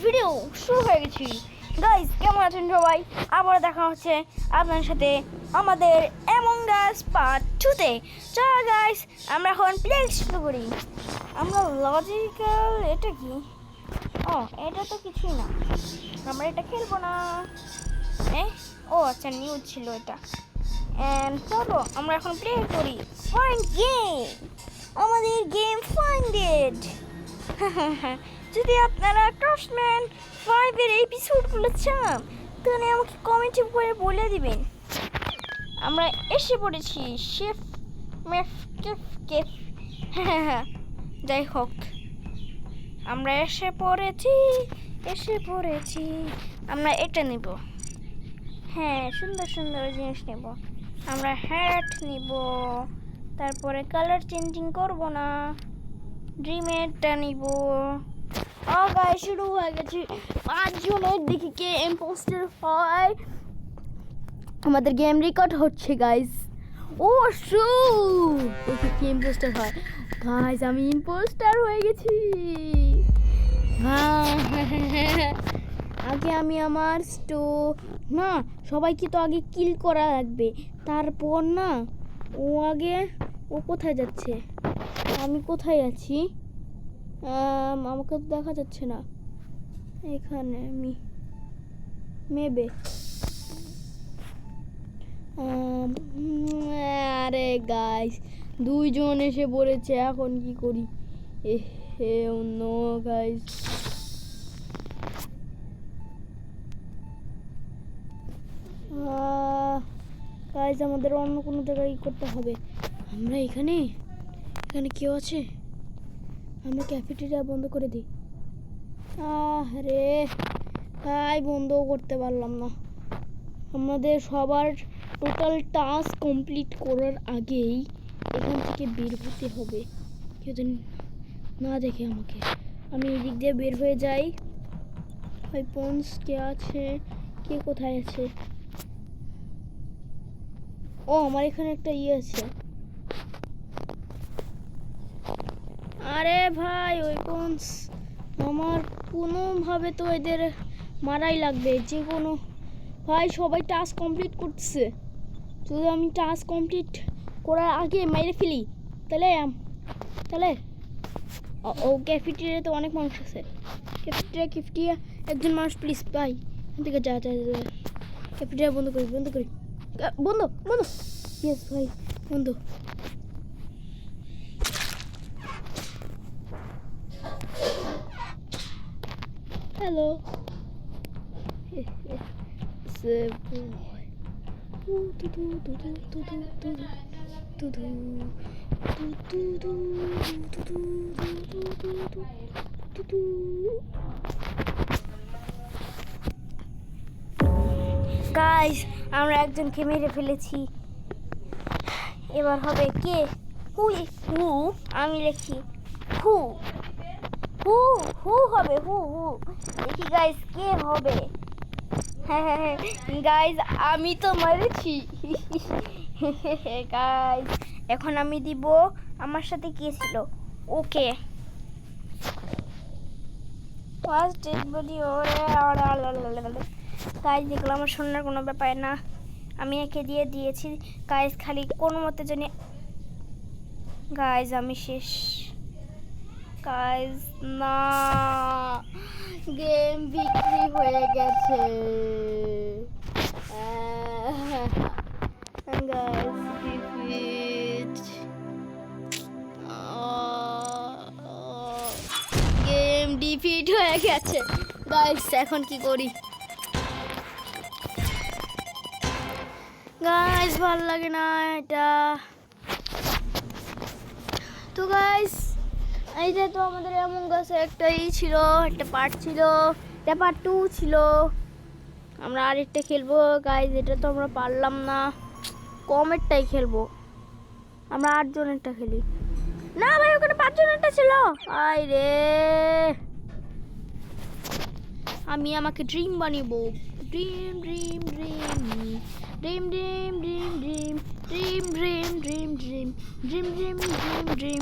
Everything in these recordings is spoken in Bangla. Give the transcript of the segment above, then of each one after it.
ভিডিও শুরু হয়ে গেছি। গাইস কেমন আছেন সবাই? আবার দেখা হচ্ছে আপনার সাথে আমাদের অ্যামং আস পার্ট 2-তে। চলো গাইস আমরা এখন প্লে শুরু করি। আমরা লজিক্যাল এটা কি? ও এটা তো কিছুই না, আমরা এটা খেলবো না। ও আচ্ছা নিউজ ছিল এটা। এন্ড চলো আমরা এখন প্লে করি। ফাইন্ড গেম, আমাদের গেম ফাইন্ডেড। যদি আপনারা ক্রাফটম্যান 5-এর এপিসোডগুলো চান তাহলে আমাকে কমেন্টে করে বলে দিবেন। আমরা এসে পড়েছি শেফ মেফ কেফ কেফ। যাই হোক আমরা এসে পড়েছি। আমরা এটা নিব। হ্যাঁ সুন্দর সুন্দর জিনিস নেব। আমরা হ্যাট নিব, তারপরে কালার চেঞ্জিং করব না, ড্রিমেরটা নিব। গাইস শুরু হয়ে গেছে। 5 জনের দেখি কে ইম্পোস্টার হয়। আমাদের গেম রেকর্ড হচ্ছে গাইস। ও শু দেখি কে ইম্পোস্টার হয়। গাইস আমি ইম্পোস্টার হয়ে গেছি। আগে আমি আমার না সবাইকে তো আগে কিল করা লাগবে, তারপর না ও কোথায় যাচ্ছে, আমি কোথায় আছি? আমাকে তো দেখা যাচ্ছে না এখানে। আমি মেবে আরে গাইস 2 জন এসে পড়েছে, এখন কি করি? নো গাইস, গাইস আমাদের অন্য কোনো জায়গায় করতে হবে। আমরা এখানে কেউ আছে? আমরা ক্যাফেটেরিয়া বন্ধ করে দিই। আরে তাই বন্ধও করতে পারলাম না। আমাদের সবার টোটাল টাস্ক কমপ্লিট করার আগেই এখান থেকে বের হতে হবে, কেউ যেন না দেখে আমাকে। আমি এদিক দিয়ে বের হয়ে যাই। ওই পন্স কে আছে, কে কোথায় আছে? ও আমার এখানে একটা আছে। আরে ভাই ওই পন্স, আমার কোনোভাবে তো এদের মারাই লাগবে, যে কোনো ভাই। সবাই টাস্ক কমপ্লিট করতেছে, যদি আমি টাস্ক কমপ্লিট করার আগে মেরে ফেলি তাহলে ও ক্যাফেটেরিয়া তো অনেক মানুষ আছে। ক্যাফেটেরিয়া একজন মানুষ প্লিজ ভাই এখান থেকে যা ক্যাফেটেরিয়া বন্ধ করি বন্ধ ইয়েস ভাই বন্ধ। হ্যালো গাইস আমরা একজনকে মেরে ফেলেছি। এবার হবে কে? হু আমি লিখি হু হবে হু দেখি গাইস কে হবে। হ্যাঁ গাইস আমি তো মেরেছি। গাইস এখন আমি দিব। আমার সাথে কে ছিল? Okay first dead body. Guys দেখলাম আমার শোনার কোনো ব্যাপার না, আমি একে দিয়েছি গাইস। খালি কোনো মতে জানি গাইস আমি শেষ। গাইস না, গেম বিক্রি হয়ে গেছে গাইস। ডিফিট, গেম ডিফিট হয়ে গেছে গাইস। এখন কি করি গাইস? ভালো লাগে না এটা তো গাইস। এইটা তো আমাদের অ্যামং আস একটা ছিল, একটা পার্ট ছিল, এটা পার্ট 2 ছিল। আমরা আরেকটা খেলবো গাইস। এটা তো আমরা পারলাম না, কমেরটাই খেলবো। আমরা 8 জনেরটা খেলি না ভাই, ওখানে 5 জনেরটা ছিল। আই রে আমি আমাকে ড্রিম বানিয়েবো। Dream dream dream dream dream dream dream dream dream dream dream dream dream dream dream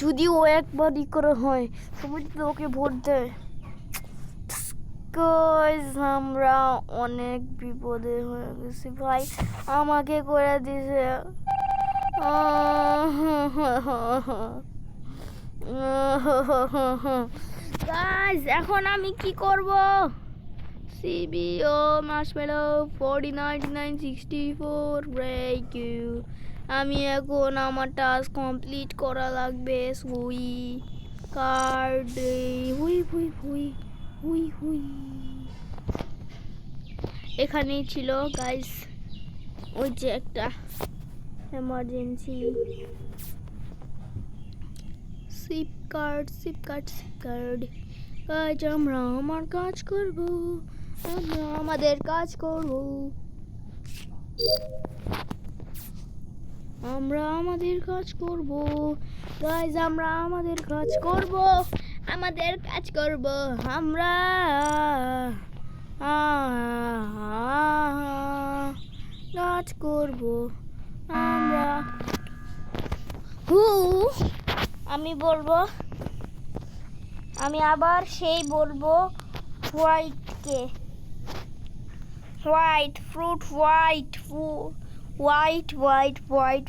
যদি ও একবারই করে হয় সবাই তো ওকে ভোট দেয়। গাইস আমরা অনেক বিপদে হয়ে গেছি ভাই, আমাকে করে দিছে। গাইস এখন আমি কি করব? CBO Marshmallow 409964 break you. আমি এখন আমার টাস্ক কমপ্লিট করা লাগবে। সুই কার্ড হুই হুই হুই হুই হুই এখানেই ছিল গাইস, ওই যে একটা এমার্জেন্সি সিপ কার্ড গাইস আমরা আমার কাজ করব, আমরা আমাদের কাজ করব, আমরা আমাদের কাজ করব গাইস, আমরা আমাদের কাজ করব, আমাদের কাজ করব আমরা কাজ করব আমরা। আমি বলবো, আমি আবার সেই বলবো হোয়াইটকে, white fruit, white white white white white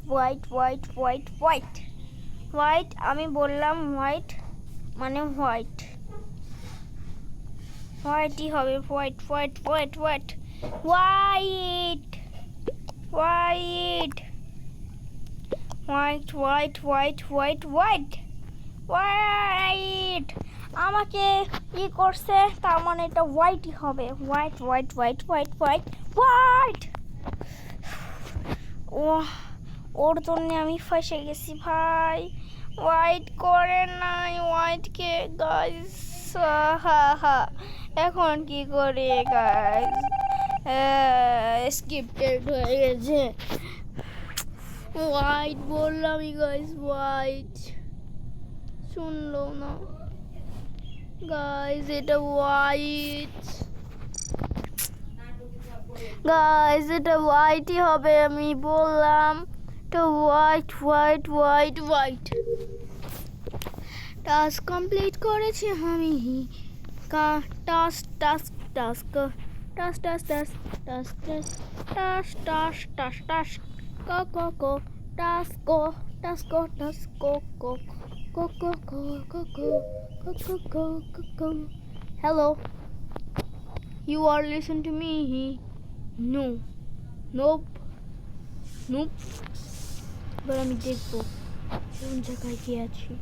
white white white white white আমি বললাম হোয়াইট মানে হোয়াইট, হোয়াইটই হবে, white white white white white white white white white white white white আমাকে ই করছে, তার মানে এটা হোয়াইটই হবে, white white white white white white. ওর জন্য আমি ফেসে গেছি ভাই, হোয়াইট করে নাই হোয়াইটকে গাইস। এখন কি করে গাইস, স্কিপটেড হয়ে গেছে। হোয়াইট বললাম গাইস, হোয়াইট শুনলো না গাইস, এটা হোয়াইট গাইস, এটা হোয়াইটই হবে, আমি বললাম তো white white white white. Task complete করেছি আমি, task task task task task task task task task task co co co task co task co task co co co co co co co co co co co. Hello, you are listen to me? No, nope, nope. এবার আমি দেখবো কোন জায়গায় কি আছি।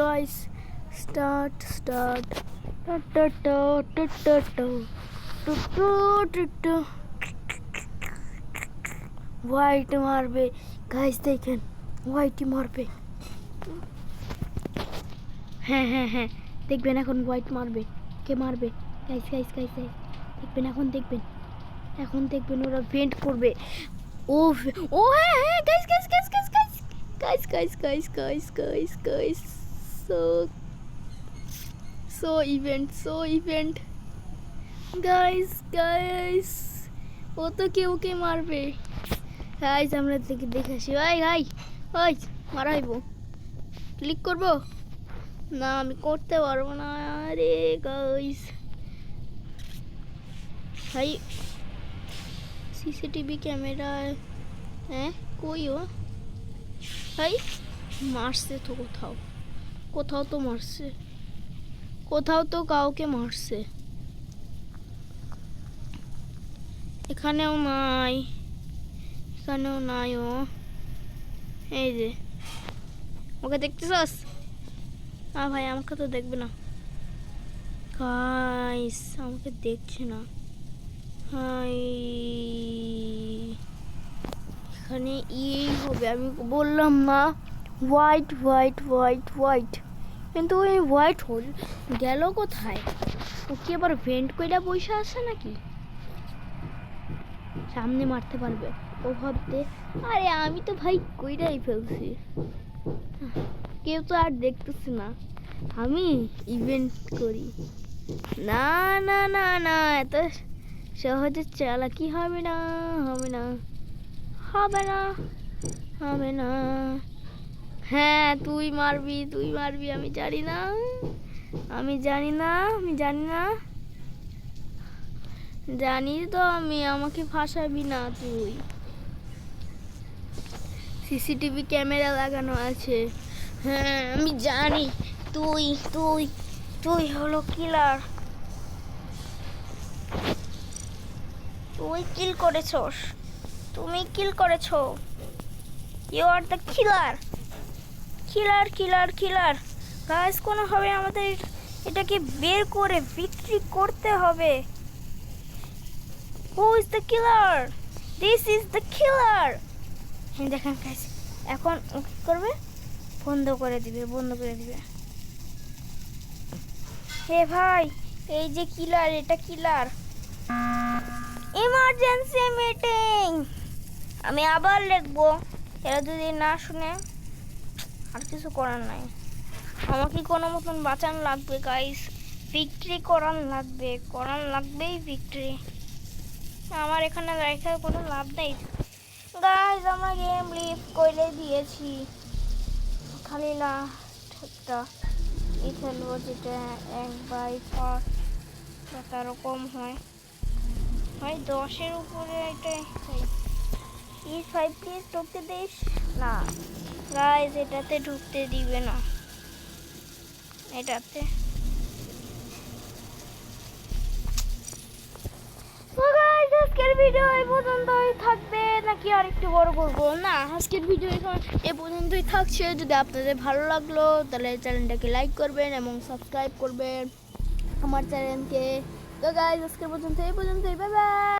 Guys, start. হোয়াইট মারবে গাইস, দেখেন হোয়াইটই মারবে। হ্যাঁ হ্যাঁ হ্যাঁ দেখবেন এখন হোয়াইট মারবে, কে মারবে গাইস গাইস গাইস গাইস দেখবেন, এখন দেখবেন ওরা ভেন্ট করবে। ও ও হ্যাঁ হ্যাঁ guys guys guys guys guys guys guys guys guys guys guys so event guys guys, ও তো কেউকে মারবে গাইস, আমরা দেখে আসি। ওই মারাইব, ক্লিক করবো না, আমি করতে পারবো না। আরে গাইস ভাই সিসিটিভি ক্যামেরায়, হ্যাঁ কই ও ভাই, মারছে তো কোথাও তো মারছে, কোথাও তো কাউকে মারছে, এখানেও নাই ও, এই যে ওকে দেখতেছস? ভাই আমাকে তো দেখবে না গাইস, আমাকে দেখছে না ভাই, এখানে এই হবে, আমি বললাম না হোয়াইট হোয়াইট হোয়াইট হোয়াইট, কিন্তু ওই হোয়াইট হল গেল কোথায়? ও কি আবার ভেন্ট কইরা বসে আছে নাকি? সামনে মারতে পারবে ও ভাবতে, আরে আমি তো ভাই কইরাই ফেলছি। কেউ তো আর দেখতেছে না, আমি ইভেন্ট করি। না না না না, এত সহজে চালাকি হবে না, হবে না, হবে না, হবে না। হ্যাঁ তুই মারবি, তুই মারবি, আমি জানি না, আমি জানি না, আমি জানি না, জানি তো আমি, আমাকে ফাঁসাবি না তুই। সিসিটিভি ক্যামেরা লাগানো আছে। হ্যাঁ আমি জানি, তুই তুই তুই হলো কিলার, তুই কিল করেছস, তুমি কিল করেছো। You are the killer, killer killer killer. Guys কোনোভাবে আমাদের এটাকে বের করে বিক্রি করতে হবে। Who is the killer? This is the killer. দেখেন গাইস, এখন ও কি করবে? বন্ধ করে দিবে, বন্ধ করে দিবে। হে ভাই, এই যে কিলার, এটা কিলার। Emergency meeting. আমি আবার লিখবো, এরা যদি না শুনে আর কিছু করার নাই। আমাকে কোনো মতন বাঁচান লাগবে গাইস, ভিক্টরি করান লাগবে, করান লাগবেই ভিক্টরি। আমার এখানে রাখার কোনো লাভ নেই গাইস, আমরা গেম লিভ করে দিয়েছি। খালি লাস্টটা এই খেলবো, যেটা 1/4 বা তারও কম হয়, 10-এর উপরে। এটাই E5 প্লিজ ঢুকতে দিস না গাইস, এটাতে ঢুকতে দিবে না, এটাতে। তো গাইস আজকের ভিডিও এই পর্যন্তই থাকবে, নাকি আর একটু বড় করবো? না, আজকের ভিডিও এখন এ পর্যন্তই থাকছে। যদি আপনাদের ভালো লাগলো তাহলে চ্যানেলটাকে লাইক করবেন এবং সাবস্ক্রাইব করবেন আমার চ্যানেলকে। তো গাইস আজকের পর্যন্তই, বাই বাই।